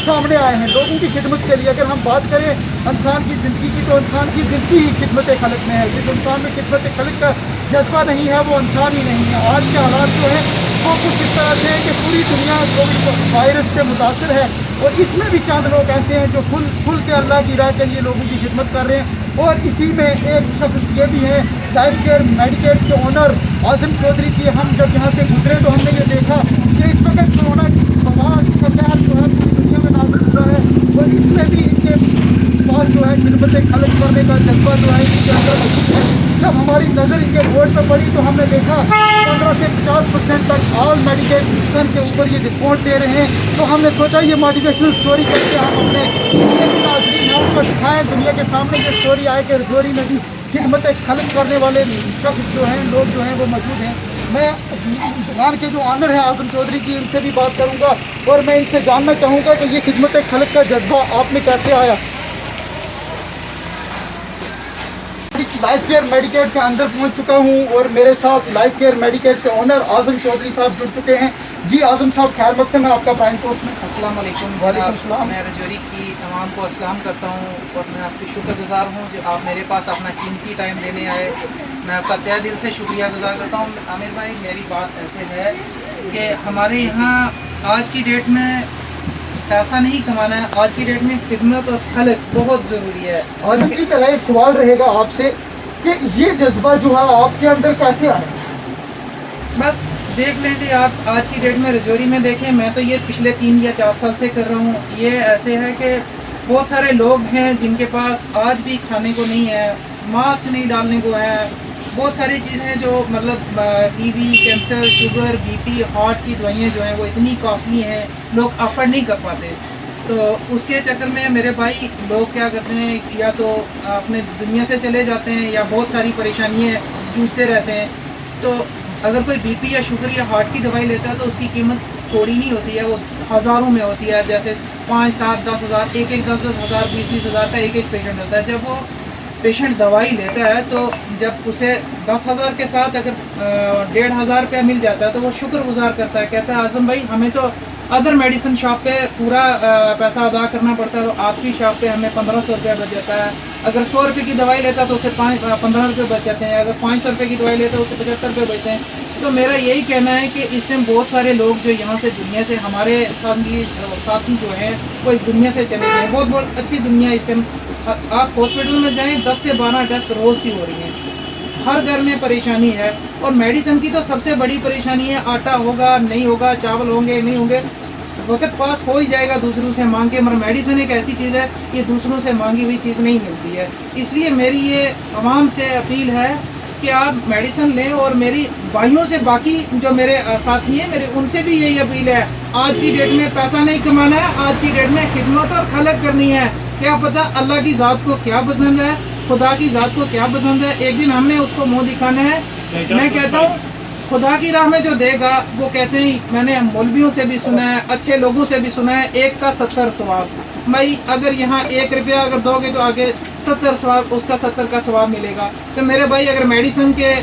सामने आए हैं लोगों की खिदमत के लिए। अगर हम बात करें इंसान की ज़िंदगी की, तो इंसान की ज़िंदगी ही खिदमत खलक में है। जिस इंसान में खिदमत खलक का जज्बा नहीं है वो इंसान ही नहीं है। आज के हालात जो है वो कुछ इस तरह से है कि पूरी दुनिया कोविड वायरस से मुतासर है, और इसमें भी चंद लोग ऐसे हैं जो खुल के अल्लाह की राह के लिए लोगों की खिदमत कर रहे हैं। और इसी में एक शख्स ये भी है, लाइफ केयर मेडिकेट के ओनर आज़म चौधरी की। हम जब यहाँ से गुजरे तो हमने ये देखा कि इस वक्त कोरोना की वबा का कहर जो है पूरी दुनिया में नाज़िल हुआ है, और इसमें भी इनके पास जो है खिदमत खलक करने का जज्बा जो है इनके अंदर मौजूद है। जब हमारी नज़र इनके बोर्ड पर पड़ी तो हमने देखा 15 से 50% तक ऑल मेडिकेशन के ऊपर ये डिस्काउंट दे रहे हैं। तो हमने सोचा ये मोटिवेशनल स्टोरी करके हम अपने नाज़रीन हैं उनको दिखाएँ, दुनिया के सामने ये स्टोरी आए कि रजौरी में भी खिदमत खलक करने वाले शख्स जो हैं, लोग जो हैं वो मौजूद हैं। मैं दुकान के जो ऑनर हैं आज़म चौधरी जी, इनसे भी बात करूंगा और मैं इनसे जानना चाहूँगा कि ये खिदमत खलक का जज्बा आप में कैसे आया। लाइफ केयर मेडिकेट के अंदर पहुंच चुका हूं और मेरे साथ लाइफ केयर मेडिकेट के ओनर आज़म चौधरी साहब जुड़ चुके हैं। जी आज़म साहब, खैर मकदम है आपका प्राइम कोर्ट में। अस्सलाम वालेकुम। वालेकुम सलाम। मैं रजौरी की तमाम को अस्सलाम करता हूँ और मैं आपकी शुक्रगुजार हूँ जो आप मेरे पास अपना कीमती टाइम देने आए। मैं आपका तहे दिल से शुक्रिया गुजार करता हूँ। आमिर भाई, मेरी बात ऐसे है कि हमारे यहाँ आज की डेट में पैसा नहीं कमाना है, आज की डेट में खिदमत और खलक बहुत ज़रूरी है। आज़म की तरह एक सवाल रहेगा आपसे कि ये जज्बा जो है आपके अंदर कैसे आया? बस देख लीजिए आप, आज की डेट में रजौरी में देखें, मैं तो ये पिछले 3 या 4 साल से कर रहा हूँ। ये ऐसे है कि बहुत सारे लोग हैं जिनके पास आज भी खाने को नहीं है, मास्क नहीं डालने को है, बहुत सारी चीज़ें हैं जो मतलब TB, cancer, sugar, BP, heart की दवाइयाँ जो हैं वो इतनी कॉस्टली हैं, लोग अफोर्ड नहीं कर पाते। तो उसके चक्कर में मेरे भाई लोग क्या करते हैं, या तो अपने दुनिया से चले जाते हैं या बहुत सारी परेशानियाँ जूझते रहते हैं। तो अगर कोई बीपी या शुगर या हार्ट की दवाई लेता है तो उसकी कीमत थोड़ी नहीं होती है, वो हज़ारों में होती है। जैसे 5, 7, 10 हज़ार, एक 10 हज़ार, 20 हज़ार का एक पेशेंट होता है। जब वो पेशेंट दवाई लेता है तो जब उसे 10 हज़ार के साथ अगर 1,500 रुपया मिल जाता है तो वो शुक्रगुजार करता है, कहता है आज़म भाई हमें तो अदर मेडिसिन शॉप पे पूरा पैसा अदा करना पड़ता है, तो आपकी शॉप पे हमें 1500 रुपया बच जाता है। अगर 100 रुपये की दवाई लेता है तो उसे 15 रुपये बच जाते हैं। अगर 500 रुपये की दवाई लेता है उसे 75 रुपये बचते हैं। तो मेरा यही कहना है कि इस टाइम बहुत सारे लोग जो यहाँ से दुनिया से हमारे साथी जो हैं वो इस दुनिया से चले गए हैं। बहुत बहुत अच्छी दुनिया इस टाइम, आप हॉस्पिटल में जाएँ 10 से 12 डेथ रोज़ की हो रही हैं, हर घर में परेशानी है। और मेडिसिन की तो सबसे बड़ी परेशानी है, आटा होगा नहीं होगा, चावल होंगे नहीं होंगे, वक्त पास हो ही जाएगा दूसरों से मांग के। मगर मेडिसिन एक ऐसी चीज़ है, ये दूसरों से मांगी हुई चीज़ नहीं मिलती है। इसलिए मेरी ये आवाम से अपील है कि आप मेडिसिन लें। और मेरी भाइयों से, बाकी जो मेरे साथी हैं मेरे, उनसे भी यही अपील है, आज की डेट में पैसा नहीं कमाना है, आज की डेट में खिदमत और खलक करनी है। क्या पता अल्लाह की ज़ात को क्या पसंद है, खुदा की ज़ात को क्या पसंद है, एक दिन हमने उसको मुँह दिखाना है। मैं कहता हूँ खुदा की राह में जो देगा, वो कहते हैं, मैंने मौलवियों से भी सुना है, अच्छे लोगों से भी सुना है, 1 का 70 सवाब। भाई अगर यहाँ 1 रुपया अगर दोगे तो आगे 70 सवाब, उसका 70 का सवाब मिलेगा। तो मेरे भाई अगर मेडिसिन के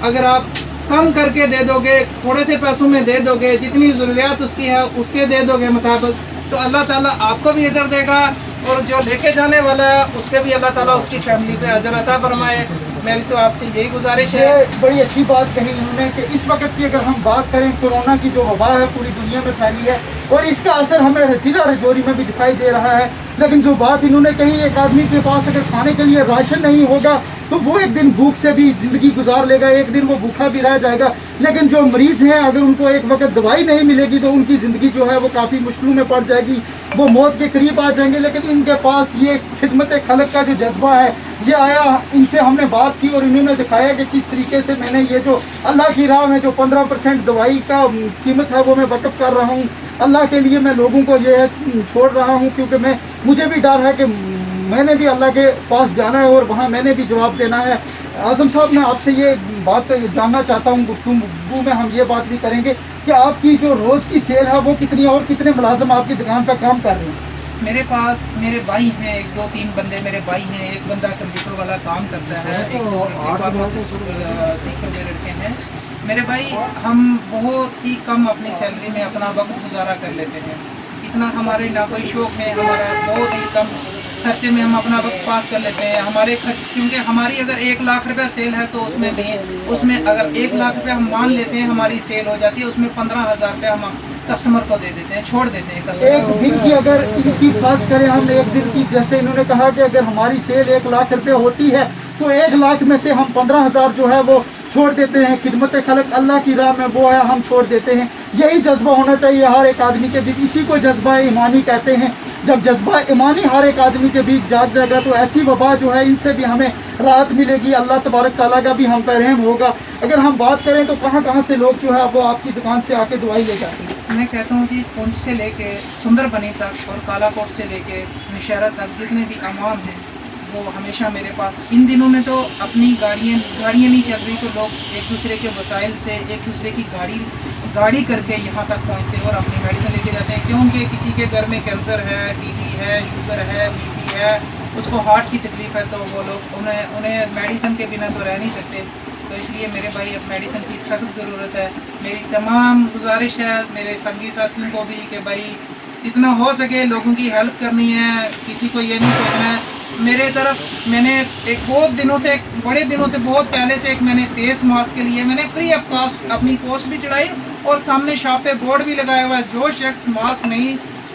अगर आप कम करके दे दोगे, थोड़े से पैसों में दे दोगे, जितनी ज़रूरियात उसकी है उसके दे दोगे मुताबिक, तो अल्लाह ताला आपको भी अजर देगा और जो लेके जाने वाला है उसके भी अल्लाह ताला उसकी फैमिली पे अजर अता फरमाए। मेरी तो आपसे यही गुजारिश है। बड़ी अच्छी बात कही इन्होंने कि इस वक्त की अगर हम बात करें, कोरोना की जो वबा है पूरी दुनिया में फैली है और इसका असर हमें जिला रजौरी में भी दिखाई दे रहा है। लेकिन जो बात इन्होंने कही, एक आदमी के पास अगर खाने के लिए राशन नहीं होगा तो वो एक दिन भूख से भी ज़िंदगी गुजार लेगा, एक दिन वो भूखा भी रह जाएगा। लेकिन जो मरीज़ हैं, अगर उनको एक वक्त दवाई नहीं मिलेगी तो उनकी ज़िंदगी जो है वो काफ़ी मुश्किलों में पड़ जाएगी, वो मौत के करीब आ जाएंगे। लेकिन इनके पास ये खिदमत खलक का जो जज्बा है ये आया, इनसे हमने बात की और इन्होंने दिखाया कि किस तरीके से मैंने ये जो अल्लाह की राह में जो 15% दवाई का कीमत है वो मैं वक़्फ़ कर रहा हूँ, अल्लाह के लिए मैं लोगों को ये छोड़ रहा हूँ, क्योंकि मुझे भी डर है कि मैंने भी अल्लाह के पास जाना है और वहाँ मैंने भी जवाब देना है। आज़म साहब, मैं आपसे ये बात जानना चाहता हूँ, गुफ्तगू में हम ये बात भी करेंगे कि आपकी जो रोज़ की सेल है वो कितनी है और कितने मुलाजिम आपकी दुकान पर काम कर रहे हैं? मेरे पास मेरे भाई हैं, 1, 2, 3 बंदे मेरे भाई हैं। एक बंदा कंप्यूटर वाला काम करता है, एक और सीखे हुए लड़के हैं मेरे भाई। हम बहुत ही कम अपनी सैलरी में अपना वक्त गुजारा कर लेते हैं। इतना हमारे ना कोई शौक है, हमारा बहुत ही कम खर्चे में हम अपना वक्त पास कर लेते हैं। हमारे खर्च, क्योंकि हमारी अगर 1 लाख रुपया सेल है तो उसमें अगर 1 लाख रुपया हम मान लेते हैं हमारी सेल हो जाती है, उसमें 15,000 रुपया हम कस्टमर को दे देते हैं, छोड़ देते हैं कस्टमर एक दिन की अगर इनकी फर्ज करें हम, एक दिन की, जैसे इन्होंने कहा कि अगर हमारी सेल 1 लाख रुपए होती है तो 1 लाख में से हम 15,000 जो है वो छोड़ देते हैं। खिदमत खलक अल्लाह की राह में वो है, हम छोड़ देते हैं। यही जज्बा होना चाहिए हर एक आदमी के बीच, इसी को जज्बा ईमानी कहते हैं। जब जज्बा ईमानी हर एक आदमी के बीच जाग जाएगा तो ऐसी वबा जो है इनसे भी हमें राहत मिलेगी, अल्लाह तबारक ताला का भी हम पर रहम होगा। अगर हम बात करें तो कहाँ कहाँ से लोग जो है वो आपकी दुकान से आके दवाई ले जाते हैं? मैं कहता हूँ जी, पुंछ से लेके सुंदरबनी तक और कालाकोट से लेके नौशहरा तक जितने भी अवाम हैं वो हमेशा मेरे पास, इन दिनों में तो अपनी गाड़ियाँ नहीं चल रही तो लोग एक दूसरे के वसाइल से एक दूसरे की गाड़ी करके यहाँ तक पहुँचते हैं और अपनी गाड़ी से लेके जाते हैं। क्योंकि किसी के घर में कैंसर है, टीबी है, शुगर है, बीपी है, उसको हार्ट की तकलीफ़ है, तो वो लोग उन्हें मेडिसिन के बिना तो रह नहीं सकते। तो इसलिए मेरे भाई अब मेडिसिन की सख्त ज़रूरत है। मेरी तमाम गुजारिश है मेरे संगी साथियों को भी कि भाई जितना हो सके लोगों की हेल्प करनी है, किसी को ये नहीं सोचना है। मेरे तरफ मैंने बहुत पहले से मैंने फेस मास्क के लिए मैंने फ्री ऑफ कॉस्ट अपनी पोस्ट भी चढ़ाई और सामने शॉप पे बोर्ड भी लगाया हुआ है, जो शख्स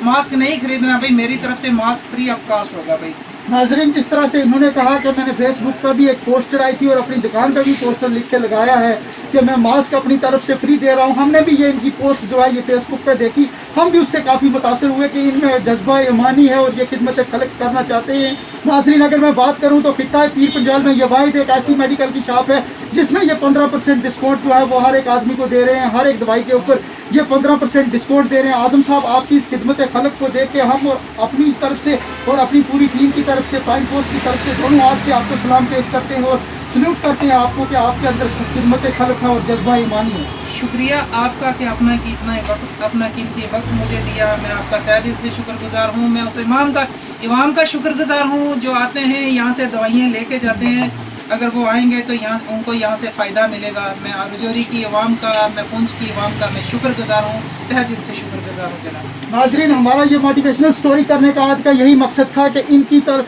मास्क नहीं खरीदना भाई मेरी तरफ से मास्क फ्री ऑफ कॉस्ट होगा भाई। नाजरीन, जिस तरह से इन्होंने कहा कि मैंने फेसबुक पर भी एक पोस्ट चढ़ाई थी और अपनी दुकान पर भी पोस्टर लिख के लगाया है कि मैं मास्क अपनी तरफ से फ्री दे रहा हूं। हमने भी ये इनकी पोस्ट जो है ये फेसबुक पे देखी, हम भी उससे काफ़ी मुतासर हुए कि इनमें जज्बा ईमानी है और ये खिदमत खलक करना चाहते हैं। नाजरीन, अगर मैं बात करूं तो खित्ता पीर पंजाल में ये वाहिद एक ऐसी मेडिकल की शॉप है जिसमें ये 15% डिस्काउंट जो है वो हर एक आदमी को दे रहे हैं। हर एक दवाई के ऊपर ये 15% डिस्काउंट दे रहे हैं। आजम साहब, आपकी इस खिदमत खलक को देख के हम और अपनी तरफ से और अपनी पूरी टीम की तरफ से, प्राइम पोस्ट की तरफ से दोनों हाथ से आपको सलाम पेश करते हैं और सल्यूट करते हैं आपको कि आपके अंदर खिदमत खलक है और जज्बा ईमानी है। शुक्रिया आपका कि अपना कीमती वक्त मुझे दिया। मैं आपका तहे दिल से शुक्रगुजार हूँ। मैं उस इमाम का शुक्रगुजार हूँ जो आते हैं यहाँ से दवाइयाँ लेके जाते हैं। अगर वो आएंगे तो उनको यहाँ से फ़ायदा मिलेगा। मैं रजौरी की अवाम का, मैं पुंछ की अवाम का मैं शुक्रगुजार हूँ, तहे दिल से शुक्रगुजार हूँ जनाब। नाजरीन, हमारा ये मोटिवेशनल स्टोरी करने का आज का यही मकसद था कि इनकी तरफ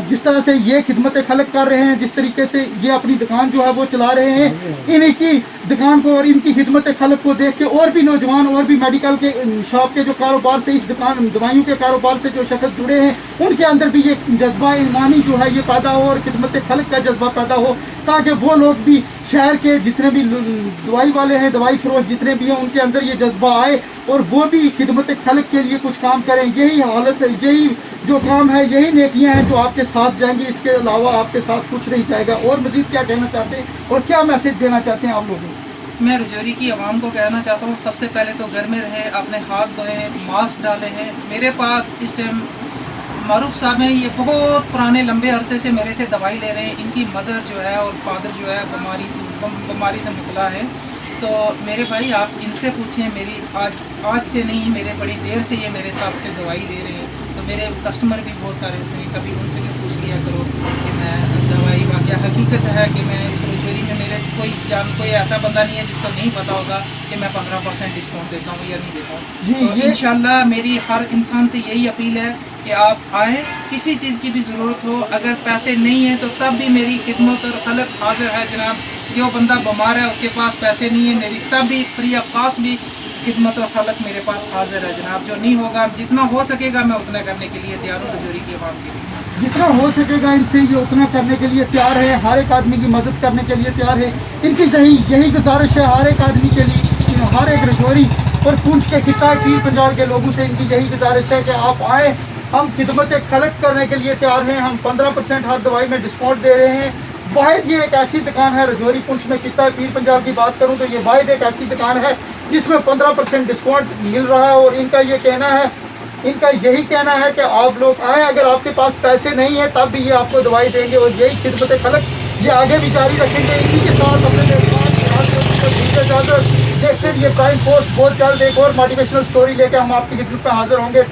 जिस तरह से ये खिदमत खलक कर रहे हैं, जिस तरीके से ये अपनी दुकान जो है वो चला रहे हैं, इनकी दुकान को और इनकी खिदमत खलक को देख के और भी नौजवान और भी मेडिकल के शॉप के जो कारोबार से, इस दुकान दवाइयों के कारोबार से जो शख्स जुड़े हैं, उनके अंदर भी ये जज्बा ईमानी जो है ये पैदा हो और खिदमत खलक का जज्बा पैदा हो, ताकि वो लोग भी, शहर के जितने भी दवाई वाले हैं, दवाई फरोश जितने भी हैं, उनके अंदर ये जज्बा आए और वो भी खिदमत खलक के लिए कुछ काम करें। यही हालत है, यही जो काम है, यही नेकियां हैं जो आपके साथ जाएंगी। इसके अलावा आपके साथ कुछ नहीं जाएगा। और मजीद क्या कहना चाहते हैं और क्या मैसेज देना चाहते हैं आप लोगों को? मैं रजौरी की आवाम को कहना चाहता हूँ, सबसे पहले तो घर में रहें, अपने हाथ धोएं, मास्क डालें हैं। मेरे पास इस टाइम मारूफ साहब हैं, ये बहुत पुराने लंबे अरसे से मेरे से दवाई ले रहे हैं। इनकी मदर जो है और फादर जो है बीमारी से मुबतला है। तो मेरे भाई आप इनसे पूछें, मेरी आज से नहीं, मेरे बड़ी देर से ये मेरे साथ से दवाई ले रहे हैं। तो मेरे कस्टमर भी बहुत सारे होते हैं, कभी उनसे भी पूछ लिया करो कि मैं दवाई का क्या हकीकत है कि मैं इस रजौरी में मेरे से कोई ऐसा बंदा नहीं है जिसको नहीं पता होगा कि मैं 15% डिस्काउंट देता हूँ या नहीं देता हूँ। तो इंशाल्लाह मेरी हर इंसान से यही अपील है कि आप आएँ, किसी चीज़ की भी ज़रूरत हो, अगर पैसे नहीं हैं तो तब भी मेरी खिदमत और खलक हाजिर है जनाब। जो बंदा बीमार है उसके पास पैसे नहीं है, मेरी तब भी फ्री ऑफ कॉस्ट भी खिदमत और खलक मेरे पास हाजिर है जनाब। जो नहीं होगा, जितना हो सकेगा मैं उतना करने के लिए तैयार हूँ। रजौरी की आवाम के लिए जितना हो सकेगा इनसे ये उतना करने के लिए तैयार है, हर एक आदमी की मदद करने के लिए तैयार है। इनकी यही गुजारिश है हर एक आदमी के लिए, हर एक रजौरी और पुंछ के खित्ता पीर पंजाल के लोगों से इनकी यही गुजारिश है कि आप आएँ, हम खिदमत खलक करने के लिए तैयार हैं। हम 15% हर दवाई में डिस्काउंट दे रहे हैं। वाहिद ये एक ऐसी दुकान है रजौरी पुंछ में, खित्ता पीर पंजाल की बात करूं तो ये वाहिद एक ऐसी दुकान है जिसमें 15% डिस्काउंट मिल रहा है। और इनका यही कहना है कि आप लोग आएँ, अगर आपके पास पैसे नहीं है तब भी ये आपको दवाई देंगे और यही खिदमत खलक ये आगे भी जारी रखेंगे। इसी के साथ अपने देखते हैं ये प्राइम पोस्ट बहुत जल्द एक और मोटिवेशनल स्टोरी लेकर हम आपकी खिदमत में हाजिर होंगे।